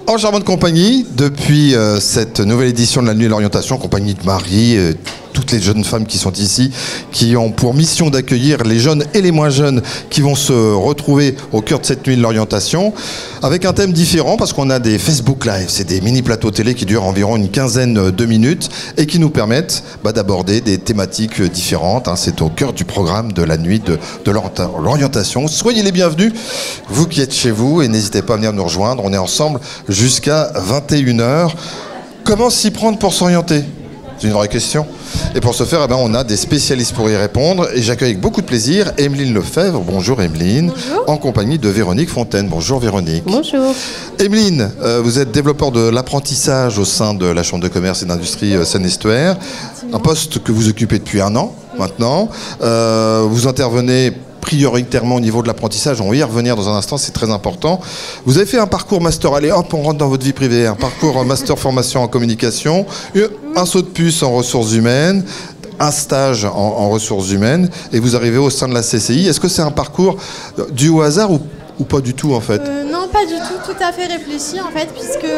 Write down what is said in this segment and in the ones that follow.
En charmante compagnie, depuis cette nouvelle édition de la Nuit de l'Orientation, compagnie de Marie, toutes les jeunes femmes qui sont ici, qui ont pour mission d'accueillir les jeunes et les moins jeunes qui vont se retrouver au cœur de cette Nuit de l'Orientation, avec un thème différent, parce qu'on a des Facebook Live, c'est des mini-plateaux télé qui durent environ une quinzaine de minutes et qui nous permettent d'aborder des thématiques différentes. C'est au cœur du programme de la Nuit de l'Orientation. Soyez les bienvenus, vous qui êtes chez vous, et n'hésitez pas à venir nous rejoindre. On est ensemble jusqu'à 21h. Comment s'y prendre pour s'orienter ? C'est une vraie question. Et pour ce faire, on a des spécialistes pour y répondre. Et j'accueille avec beaucoup de plaisir Emeline Lefebvre. Bonjour Emeline. Bonjour. En compagnie de Véronique Fontaine. Bonjour Véronique. Bonjour. Emeline, vous êtes développeur de l'apprentissage au sein de la Chambre de commerce et d'industrie Seine-Estuaire. Un poste que vous occupez depuis un an maintenant. Vous intervenez prioritairement au niveau de l'apprentissage, on va y revenir dans un instant, c'est très important. Vous avez fait un parcours master, allez hop, on rentre dans votre vie privée, un parcours master formation en communication, un saut de puce en ressources humaines, un stage en ressources humaines, et vous arrivez au sein de la CCI. Est-ce que c'est un parcours dû au hasard ou pas du tout en fait? Non, pas du tout à fait réfléchi en fait, puisque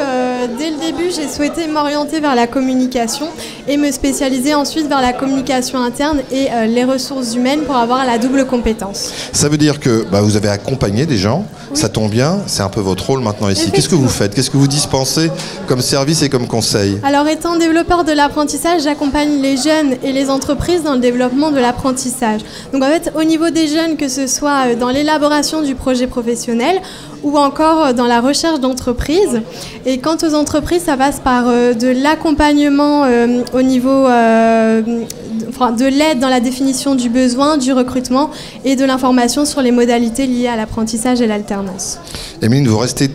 dès le début j'ai souhaité m'orienter vers la communication et me spécialiser ensuite vers la communication interne et les ressources humaines pour avoir la double compétence. Ça veut dire que vous avez accompagné des gens, oui. Ça tombe bien, c'est un peu votre rôle maintenant ici. Qu'est-ce que vous faites? Qu'est-ce que vous dispensez comme service et comme conseil? Alors étant développeur de l'apprentissage, j'accompagne les jeunes et les entreprises dans le développement de l'apprentissage. Donc en fait, au niveau des jeunes, que ce soit dans l'élaboration du projet professionnel ou encore dans la recherche d'entreprises. Et quant aux entreprises, ça passe par de l'accompagnement au niveau de l'aide dans la définition du besoin, du recrutement et de l'information sur les modalités liées à l'apprentissage et l'alternance. Emeline, vous restez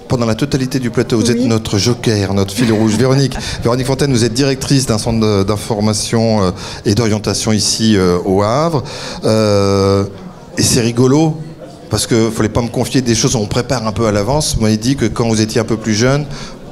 pendant la totalité du plateau, vous êtes notre joker, notre fil rouge. Véronique Fontaine, vous êtes directrice d'un centre d'information et d'orientation ici au Havre. Et c'est rigolo, parce qu'il ne fallait pas me confier des choses, on prépare un peu à l'avance. Vous m'avez dit que quand vous étiez un peu plus jeune,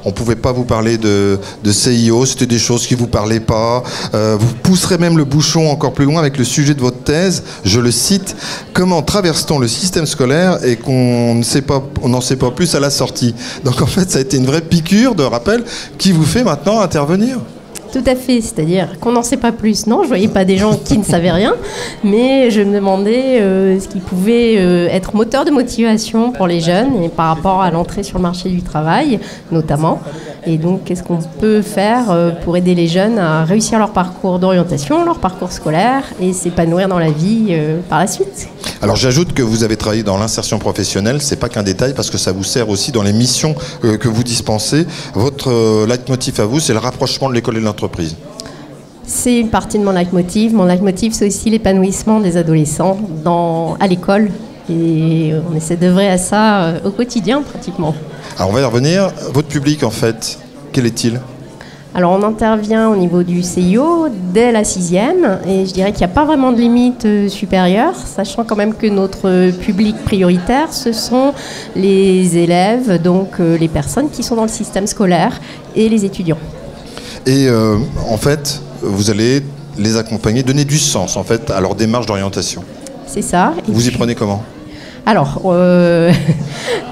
on ne pouvait pas vous parler de CIO, c'était des choses qui ne vous parlaient pas. Vous pousserez même le bouchon encore plus loin avec le sujet de votre thèse. Je le cite, comment traverse-t-on le système scolaire et qu'on n'en sait pas plus à la sortie. Donc en fait, ça a été une vraie piqûre de rappel qui vous fait maintenant intervenir. Tout à fait, c'est-à-dire qu'on n'en sait pas plus. Non, je ne voyais pas des gens qui ne savaient rien, mais je me demandais ce qui pouvait être moteur de motivation pour les jeunes et par rapport à l'entrée sur le marché du travail, notamment. Et donc, qu'est-ce qu'on peut faire pour aider les jeunes à réussir leur parcours d'orientation, leur parcours scolaire et s'épanouir dans la vie par la suite. Alors j'ajoute que vous avez travaillé dans l'insertion professionnelle, c'est pas qu'un détail parce que ça vous sert aussi dans les missions que vous dispensez. Votre leitmotiv à vous, c'est le rapprochement de l'école et de l'entreprise. C'est une partie de mon leitmotiv. Mon leitmotiv, c'est aussi l'épanouissement des adolescents à l'école. Et on essaie d'œuvrer à ça au quotidien pratiquement. Alors on va y revenir. Votre public en fait, quel est-il ? Alors on intervient au niveau du CIO dès la 6e et je dirais qu'il n'y a pas vraiment de limite supérieure, sachant quand même que notre public prioritaire, ce sont les élèves, donc les personnes qui sont dans le système scolaire et les étudiants. Et en fait, vous allez les accompagner, donner du sens en fait à leur démarche d'orientation. C'est ça. Vous y prenez comment ? Alors,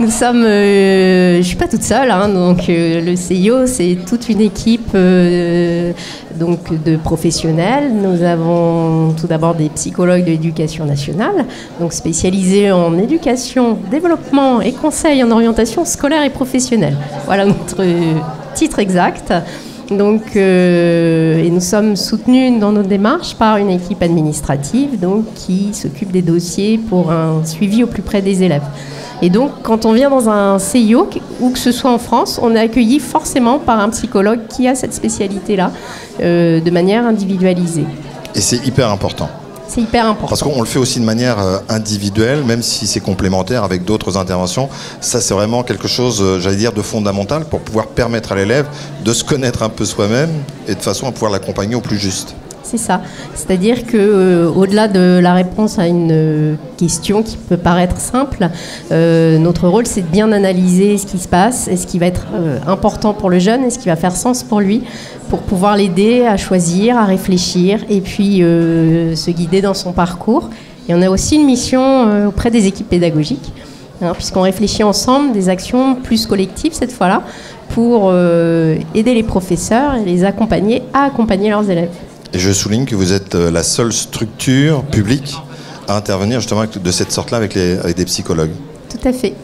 nous sommes... je ne suis pas toute seule, donc le CIO, c'est toute une équipe donc de professionnels. Nous avons tout d'abord des psychologues de l'éducation nationale, donc spécialisés en éducation, développement et conseil en orientation scolaire et professionnelle. Voilà notre titre exact. Donc, et nous sommes soutenus dans nos démarches par une équipe administrative donc, qui s'occupe des dossiers pour un suivi au plus près des élèves. Et donc, quand on vient dans un CIO, ou que ce soit en France, on est accueilli forcément par un psychologue qui a cette spécialité-là, de manière individualisée. Et c'est hyper important. C'est hyper important. Parce qu'on le fait aussi de manière individuelle, même si c'est complémentaire avec d'autres interventions. Ça, c'est vraiment quelque chose, j'allais dire, de fondamental pour pouvoir permettre à l'élève de se connaître un peu soi-même et de façon à pouvoir l'accompagner au plus juste. C'est ça. C'est-à-dire qu'au-delà de la réponse à une question qui peut paraître simple, notre rôle, c'est de bien analyser ce qui se passe et ce qui va être important pour le jeune et ce qui va faire sens pour lui, pour pouvoir l'aider à choisir, à réfléchir et puis se guider dans son parcours. Et on a aussi une mission auprès des équipes pédagogiques puisqu'on réfléchit ensemble des actions plus collectives cette fois-là pour aider les professeurs et les accompagner à accompagner leurs élèves. Et je souligne que vous êtes la seule structure publique à intervenir justement de cette sorte-là avec des psychologues. Tout à fait.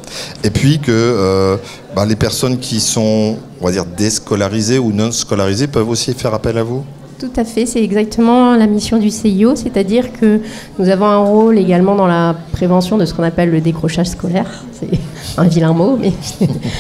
Et puis que les personnes qui sont, on va dire, déscolarisées ou non scolarisées peuvent aussi faire appel à vous? Tout à fait, c'est exactement la mission du CIO, c'est-à-dire que nous avons un rôle également dans la prévention de ce qu'on appelle le décrochage scolaire. C'est un vilain mot, mais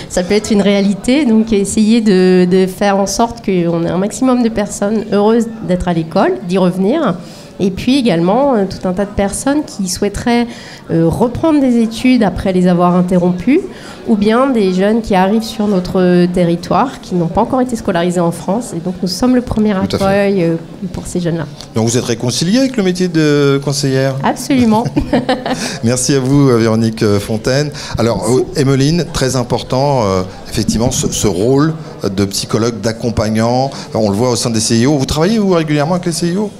ça peut être une réalité. Donc essayer de faire en sorte qu'on ait un maximum de personnes heureuses d'être à l'école, d'y revenir. Et puis également tout un tas de personnes qui souhaiteraient reprendre des études après les avoir interrompues, ou bien des jeunes qui arrivent sur notre territoire, qui n'ont pas encore été scolarisés en France. Et donc nous sommes le premier accueil pour ces jeunes-là. Donc vous êtes réconciliée avec le métier de conseillère? Absolument. Merci à vous, Véronique Fontaine. Alors, Emeline, très important, effectivement, ce rôle de psychologue, d'accompagnant. On le voit au sein des CIO. Vous travaillez, vous, régulièrement avec les CIO?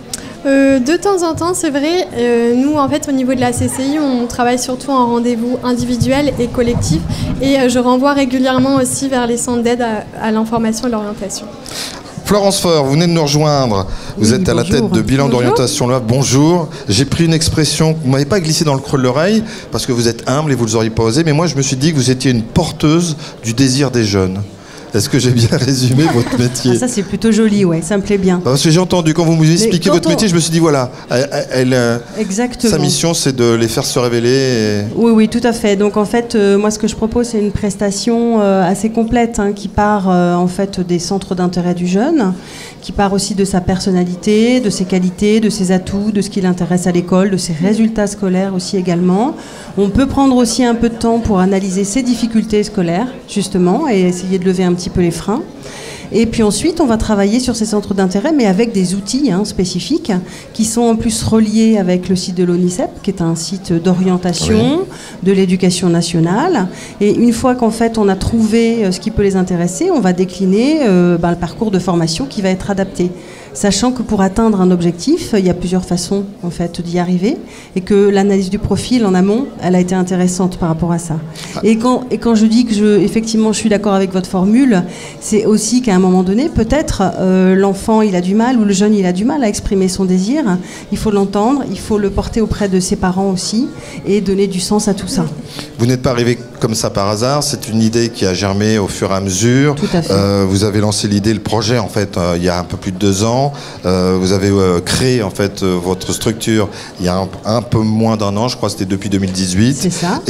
De temps en temps, c'est vrai. Nous, en fait, au niveau de la CCI, on travaille surtout en rendez-vous individuel et collectif. Et je renvoie régulièrement aussi vers les centres d'aide à l'information et l'orientation. Florence Faure, vous venez de nous rejoindre. Vous êtes à la tête de Bilan d'orientation là. Bonjour. J'ai pris une expression que vous ne m'avez pas glissée dans le creux de l'oreille parce que vous êtes humble et vous ne l'auriez pas osé. Mais moi, je me suis dit que vous étiez une porteuse du désir des jeunes. Est-ce que j'ai bien résumé votre métier? Ça, c'est plutôt joli, ouais, ça me plaît bien. Parce que j'ai entendu, quand vous expliquez votre métier, je me suis dit, voilà, exactement. Sa mission, c'est de les faire se révéler. Oui, tout à fait. Donc, en fait, moi, ce que je propose, c'est une prestation assez complète qui part, en fait, des centres d'intérêt du jeune, qui part aussi de sa personnalité, de ses qualités, de ses atouts, de ce qui l'intéresse à l'école, de ses résultats scolaires aussi également. On peut prendre aussi un peu de temps pour analyser ses difficultés scolaires, justement, et essayer de lever un petit peu les freins. Et puis ensuite, on va travailler sur ces centres d'intérêt, mais avec des outils spécifiques qui sont en plus reliés avec le site de l'ONICEP, qui est un site d'orientation de l'éducation nationale. Et une fois qu'en fait on a trouvé ce qui peut les intéresser, on va décliner le parcours de formation qui va être adapté. Sachant que pour atteindre un objectif, il y a plusieurs façons en fait d'y arriver, et que l'analyse du profil en amont, elle a été intéressante par rapport à ça. Et quand je dis que effectivement je suis d'accord avec votre formule, c'est aussi qu'à un moment donné, peut-être l'enfant il a du mal, ou le jeune il a du mal à exprimer son désir. Il faut l'entendre, il faut le porter auprès de ses parents aussi, et donner du sens à tout ça. Vous n'êtes pas arrivé comme ça par hasard, c'est une idée qui a germé au fur et à mesure. Tout à fait. Vous avez lancé le projet en fait il y a un peu plus de 2 ans. Vous avez créé en fait votre structure il y a un peu moins d'1 an, je crois que c'était depuis 2018. C'est ça.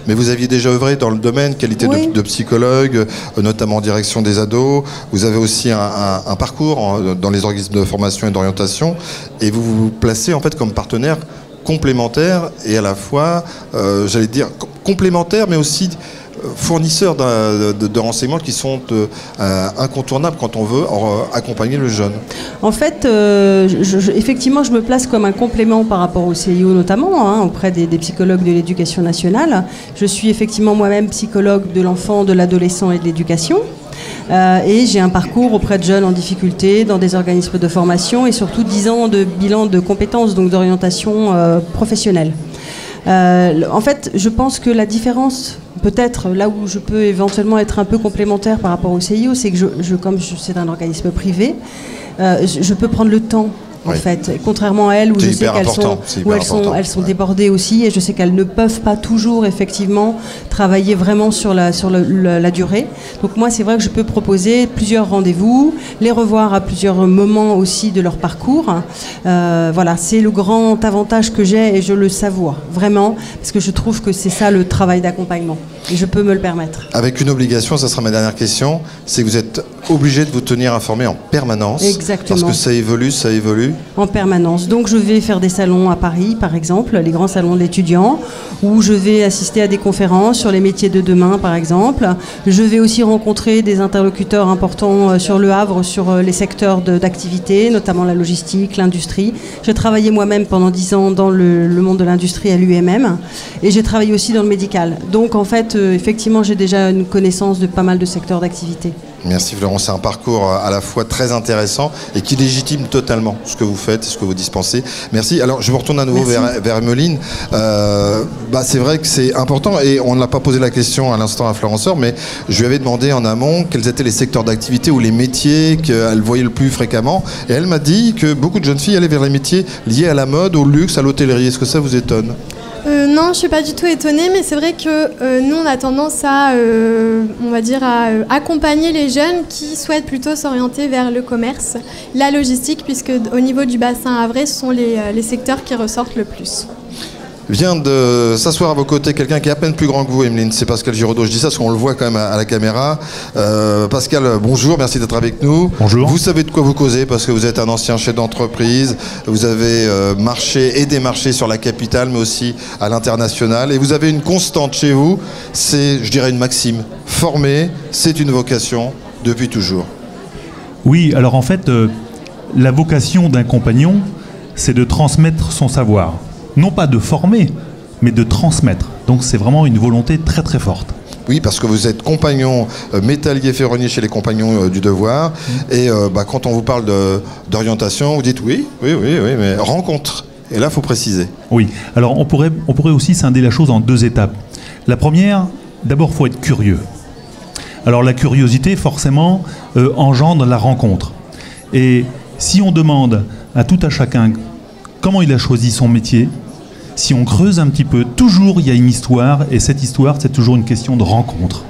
Mais vous aviez déjà œuvré dans le domaine, qualité de psychologue, notamment en direction des ados. Vous avez aussi un parcours dans les organismes de formation et d'orientation, et vous vous placez en fait comme partenaire complémentaire et à la fois, j'allais dire, complémentaire, mais aussi fournisseurs de renseignements qui sont incontournables quand on veut accompagner le jeune. En fait, effectivement, je me place comme un complément par rapport au CIO notamment, auprès des psychologues de l'éducation nationale. Je suis effectivement moi-même psychologue de l'enfant, de l'adolescent et de l'éducation. Et j'ai un parcours auprès de jeunes en difficulté dans des organismes de formation et surtout 10 ans de bilan de compétences, donc d'orientation professionnelle. En fait, je pense que la différence, peut-être là où je peux éventuellement être un peu complémentaire par rapport au CIO, c'est que comme c'est un organisme privé, je peux prendre le temps. En fait, contrairement à elles, où je sais qu'elles sont débordées aussi, et je sais qu'elles ne peuvent pas toujours effectivement travailler vraiment sur la durée. Donc moi, c'est vrai que je peux proposer plusieurs rendez-vous, les revoir à plusieurs moments aussi de leur parcours. Voilà, c'est le grand avantage que j'ai, et je le savoure vraiment, parce que je trouve que c'est ça le travail d'accompagnement, et je peux me le permettre. Avec une obligation, ça sera ma dernière question, c'est que vous êtes obligé de vous tenir informé en permanence. Exactement. Parce que ça évolue. En permanence. Donc je vais faire des salons à Paris, par exemple, les grands salons de l'étudiant, où je vais assister à des conférences sur les métiers de demain, par exemple. Je vais aussi rencontrer des interlocuteurs importants sur Le Havre, sur les secteurs d'activité, notamment la logistique, l'industrie. J'ai travaillé moi-même pendant 10 ans dans le monde de l'industrie à l'UMM, et j'ai travaillé aussi dans le médical. Donc en fait, effectivement, j'ai déjà une connaissance de pas mal de secteurs d'activité. Merci Florent, c'est un parcours à la fois très intéressant et qui légitime totalement ce que vous faites, ce que vous dispensez. Merci. Alors je me retourne à nouveau vers Emeline. C'est vrai que c'est important et on n'a pas posé la question à l'instant à Florence Sœur, mais je lui avais demandé en amont quels étaient les secteurs d'activité ou les métiers qu'elle voyait le plus fréquemment. Et elle m'a dit que beaucoup de jeunes filles allaient vers les métiers liés à la mode, au luxe, à l'hôtellerie. Est-ce que ça vous étonne ? Non, je ne suis pas du tout étonnée, mais c'est vrai que nous, on a tendance à, accompagner les jeunes qui souhaitent plutôt s'orienter vers le commerce, la logistique, puisque au niveau du bassin havrais, ce sont les secteurs qui ressortent le plus. Vient de s'asseoir à vos côtés quelqu'un qui est à peine plus grand que vous, Emeline. C'est Pascal Giraudot. Je dis ça parce qu'on le voit quand même à la caméra. Pascal, bonjour, merci d'être avec nous. Bonjour. Vous savez de quoi vous causez parce que vous êtes un ancien chef d'entreprise. Vous avez marché et démarché sur la capitale, mais aussi à l'international. Et vous avez une constante chez vous, c'est, je dirais, une maxime. Former, c'est une vocation depuis toujours. Oui, alors en fait, la vocation d'un compagnon, c'est de transmettre son savoir. Non pas de former, mais de transmettre. Donc c'est vraiment une volonté très très forte. Oui, parce que vous êtes compagnon métallier ferronnier chez les compagnons du devoir. Et quand on vous parle d'orientation, vous dites oui, mais rencontre. Et là, il faut préciser. Oui, alors on pourrait aussi scinder la chose en deux étapes. La première, d'abord, il faut être curieux. Alors la curiosité, forcément, engendre la rencontre. Et si on demande à tout à chacun comment il a choisi son métier, si on creuse un petit peu, toujours il y a une histoire, et cette histoire, c'est toujours une question de rencontre.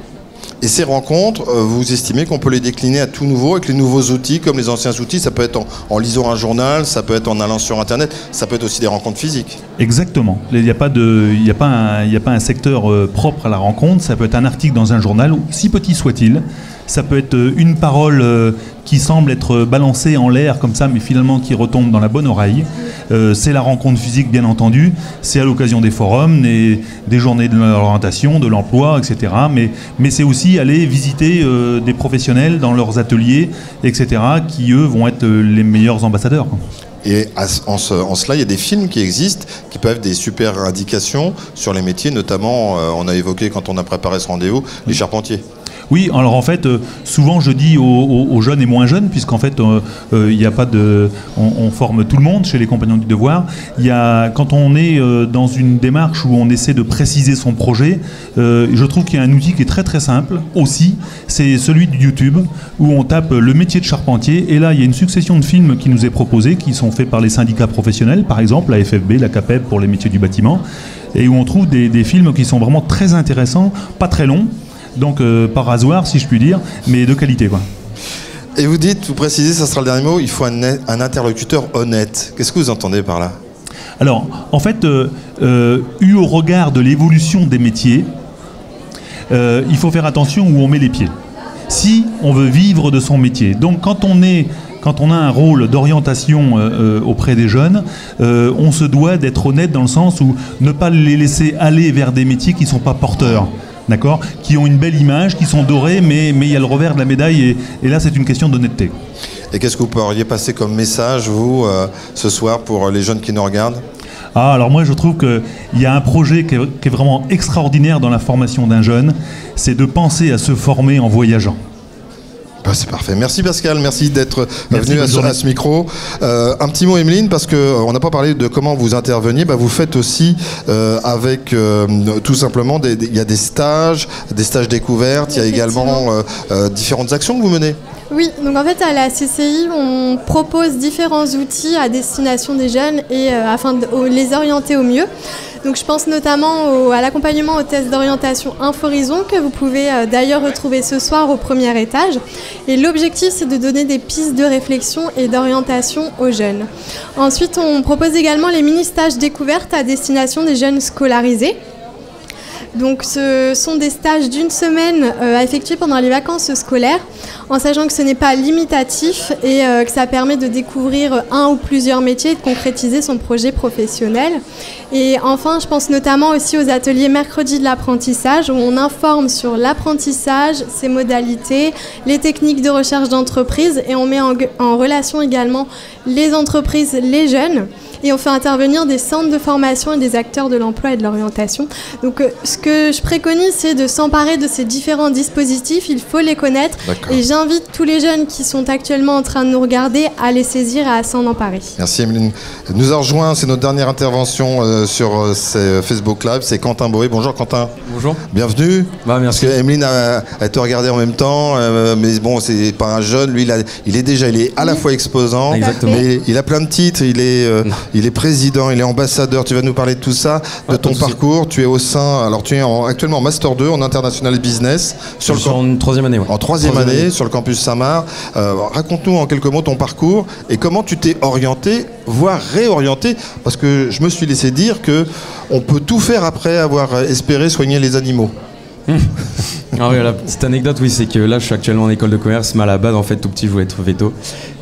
Et ces rencontres, vous estimez qu'on peut les décliner à tout nouveau avec les nouveaux outils, comme les anciens outils? Ça peut être en lisant un journal, ça peut être en allant sur Internet, ça peut être aussi des rencontres physiques. Exactement. Il n'y a pas un secteur propre à la rencontre. Ça peut être un article dans un journal, si petit soit-il. Ça peut être une parole qui semble être balancée en l'air comme ça, mais finalement qui retombe dans la bonne oreille. C'est la rencontre physique, bien entendu. C'est à l'occasion des forums, des journées de l'orientation, de l'emploi, etc. Mais c'est aussi aller visiter des professionnels dans leurs ateliers, etc., qui, eux, vont être les meilleurs ambassadeurs. Et en cela, il y a des films qui existent, qui peuvent être des super indications sur les métiers, notamment, on a évoqué quand on a préparé ce rendez-vous, les charpentiers. Oui, alors en fait, souvent je dis aux jeunes et moins jeunes, puisqu'en fait, il n'y a pas de, on forme tout le monde chez les compagnons du devoir. Quand on est dans une démarche où on essaie de préciser son projet, je trouve qu'il y a un outil qui est très très simple aussi, c'est celui de YouTube, où on tape le métier de charpentier, et là il y a une succession de films qui nous est proposée, qui sont faits par les syndicats professionnels, par exemple la FFB, la CAPEB pour les métiers du bâtiment, et où on trouve des films qui sont vraiment très intéressants, pas très longs, donc par rasoir si je puis dire, mais de qualité quoi. Et vous précisez, ça sera le dernier mot, il faut un interlocuteur honnête. Qu'est-ce que vous entendez par là? Alors, en fait, eu au regard de l'évolution des métiers, il faut faire attention où on met les pieds. Si on veut vivre de son métier, donc quand on a un rôle d'orientation auprès des jeunes, on se doit d'être honnête dans le sens où ne pas les laisser aller vers des métiers qui ne sont pas porteurs. D'accord, qui ont une belle image, qui sont dorés, mais il y a le revers de la médaille, et là c'est une question d'honnêteté. Et qu'est-ce que vous pourriez passer comme message, vous, ce soir, pour les jeunes qui nous regardent? Alors moi je trouve qu'il y a un projet qui est vraiment extraordinaire dans la formation d'un jeune, c'est de penser à se former en voyageant. C'est parfait. Merci Pascal, merci d'être venu à ce micro. Un petit mot Emeline, parce qu'on n'a pas parlé de comment vous interveniez. Vous faites aussi avec tout simplement, il y a des stages découvertes, il y a également différentes actions que vous menez. Oui, donc en fait à la CCI, on propose différents outils à destination des jeunes et afin de les orienter au mieux. Donc je pense notamment à l'accompagnement au test d'orientation Inforizon que vous pouvez d'ailleurs retrouver ce soir au premier étage. Et l'objectif, c'est de donner des pistes de réflexion et d'orientation aux jeunes. Ensuite, on propose également les mini-stages découvertes à destination des jeunes scolarisés. Donc ce sont des stages d'une semaine à effectuer pendant les vacances scolaires, en sachant que ce n'est pas limitatif et que ça permet de découvrir un ou plusieurs métiers et de concrétiser son projet professionnel. Et enfin, je pense notamment aussi aux ateliers mercredi de l'apprentissage, où on informe sur l'apprentissage, ses modalités, les techniques de recherche d'entreprise, et on met en relation également les entreprises, les jeunes. Et on fait intervenir des centres de formation et des acteurs de l'emploi et de l'orientation. Donc ce que je préconise, c'est de s'emparer de ces différents dispositifs. Il faut les connaître. Et j'invite tous les jeunes qui sont actuellement en train de nous regarder à les saisir et à s'en emparer. Merci Emeline. Nous a rejoint, c'est notre dernière intervention sur ces Facebook Live. C'est Quentin Boé. Bonjour Quentin. Bonjour. Bienvenue. Merci. Parce que Emeline a te regardé en même temps. Mais bon, c'est pas un jeune. Lui, il est à la fois exposant. Exactement. Mais il a plein de titres. Il est président, il est ambassadeur. Tu vas nous parler de tout ça, de ton parcours. Tu es au sein, alors tu es actuellement en Master 2 en International Business. En troisième année. Ouais. En troisième année sur le campus Saint-Marc. Raconte-nous en quelques mots ton parcours et comment tu t'es orienté, voire réorienté, parce que je me suis laissé dire que on peut tout faire après avoir espéré soigner les animaux. Alors, la petite anecdote, oui, c'est que là je suis actuellement en école de commerce, mais à la base en fait tout petit je voulais être veto.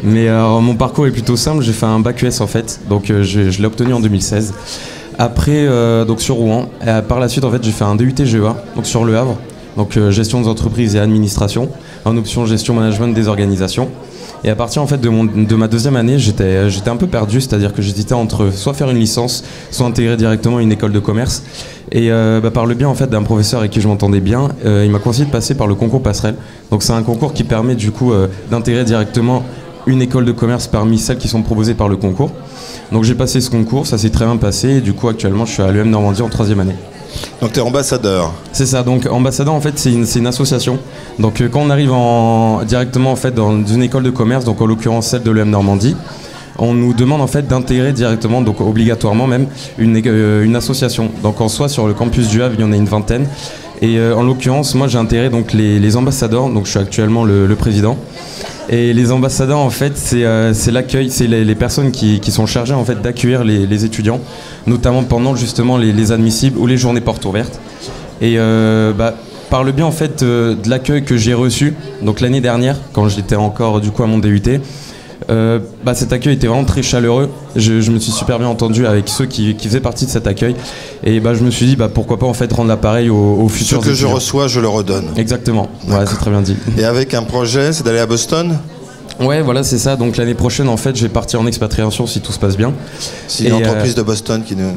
Mais mon parcours est plutôt simple, j'ai fait un bac ES en fait, donc je l'ai obtenu en 2016. Après donc sur Rouen, et par la suite en fait j'ai fait un DUT GEA, donc sur Le Havre, donc gestion des entreprises et administration, en option gestion management des organisations. Et à partir en fait de ma deuxième année, j'étais un peu perdu, c'est-à-dire que j'hésitais entre soit faire une licence, soit intégrer directement une école de commerce. Et par le biais en fait d'un professeur avec qui je m'entendais bien, il m'a conseillé de passer par le concours Passerelle. Donc c'est un concours qui permet du coup d'intégrer directement une école de commerce parmi celles qui sont proposées par le concours. Donc j'ai passé ce concours, ça s'est très bien passé et du coup actuellement je suis à l'EM Normandie en troisième année. Donc tu es ambassadeur. C'est ça, donc ambassadeur en fait c'est une association. Donc quand on arrive directement en fait dans une école de commerce, donc en l'occurrence celle de l'EM Normandie, on nous demande en fait d'intégrer directement, donc obligatoirement même, une association. Donc en soi sur le campus du Havre il y en a une vingtaine. Et en l'occurrence moi j'ai intégré donc les ambassadeurs, donc je suis actuellement le président. Et les ambassadeurs en fait c'est l'accueil, c'est les personnes qui sont chargées en fait d'accueillir les étudiants, notamment pendant justement les admissibles ou les journées portes ouvertes. Et par le biais en fait de l'accueil que j'ai reçu, donc l'année dernière quand j'étais encore du coup à mon DUT, cet accueil était vraiment très chaleureux. Je me suis super bien entendu avec ceux qui faisaient partie de cet accueil. Et je me suis dit pourquoi pas en fait rendre l'appareil aux futurs étudiants. Ce que je reçois, je le redonne. Exactement, ouais, c'est très bien dit. Et avec un projet, c'est d'aller à Boston ? Ouais, voilà, c'est ça. Donc l'année prochaine, en fait, je vais partir en expatriation si tout se passe bien. C'est une entreprise de Boston qui nous...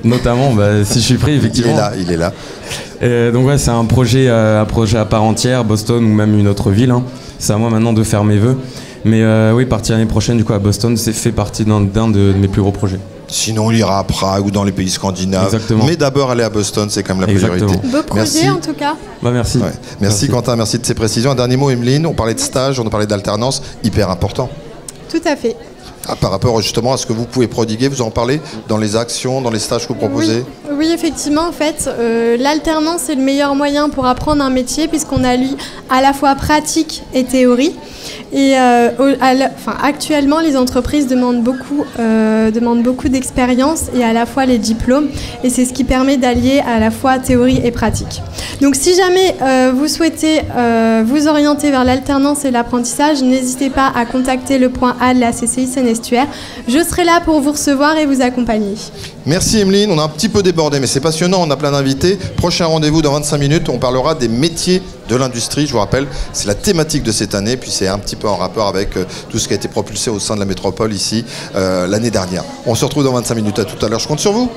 Notamment, si je suis pris, effectivement. Il est là. Donc ouais, c'est un projet à part entière, Boston ou même une autre ville. Hein. C'est à moi maintenant de faire mes vœux. Mais oui, partir l'année prochaine, du coup, à Boston, c'est fait partie d'un de mes plus gros projets. Sinon, il ira à Prague ou dans les pays scandinaves. Exactement. Mais d'abord, aller à Boston, c'est quand même la priorité. Beau projet, en tout cas. Merci. Ouais. Merci Quentin, merci de ces précisions. Un dernier mot, Emeline. On parlait de stage, on a parlé d'alternance, hyper important. Tout à fait. Par rapport justement à ce que vous pouvez prodiguer, vous en parlez dans les actions, dans les stages que vous proposez ? Oui, effectivement, en fait, l'alternance est le meilleur moyen pour apprendre un métier puisqu'on allie à la fois pratique et théorie. Et actuellement, les entreprises demandent beaucoup d'expérience et à la fois les diplômes. Et c'est ce qui permet d'allier à la fois théorie et pratique. Donc si jamais vous souhaitez vous orienter vers l'alternance et l'apprentissage, n'hésitez pas à contacter le point A de la CCI Seine-Estuaire. Je serai là pour vous recevoir et vous accompagner. Merci Emeline, on a un petit peu débordé mais c'est passionnant, on a plein d'invités. Prochain rendez-vous dans 25 minutes, on parlera des métiers de l'industrie, je vous rappelle, c'est la thématique de cette année, puis c'est un petit peu en rapport avec tout ce qui a été propulsé au sein de la métropole ici l'année dernière. On se retrouve dans 25 minutes, à tout à l'heure, je compte sur vous.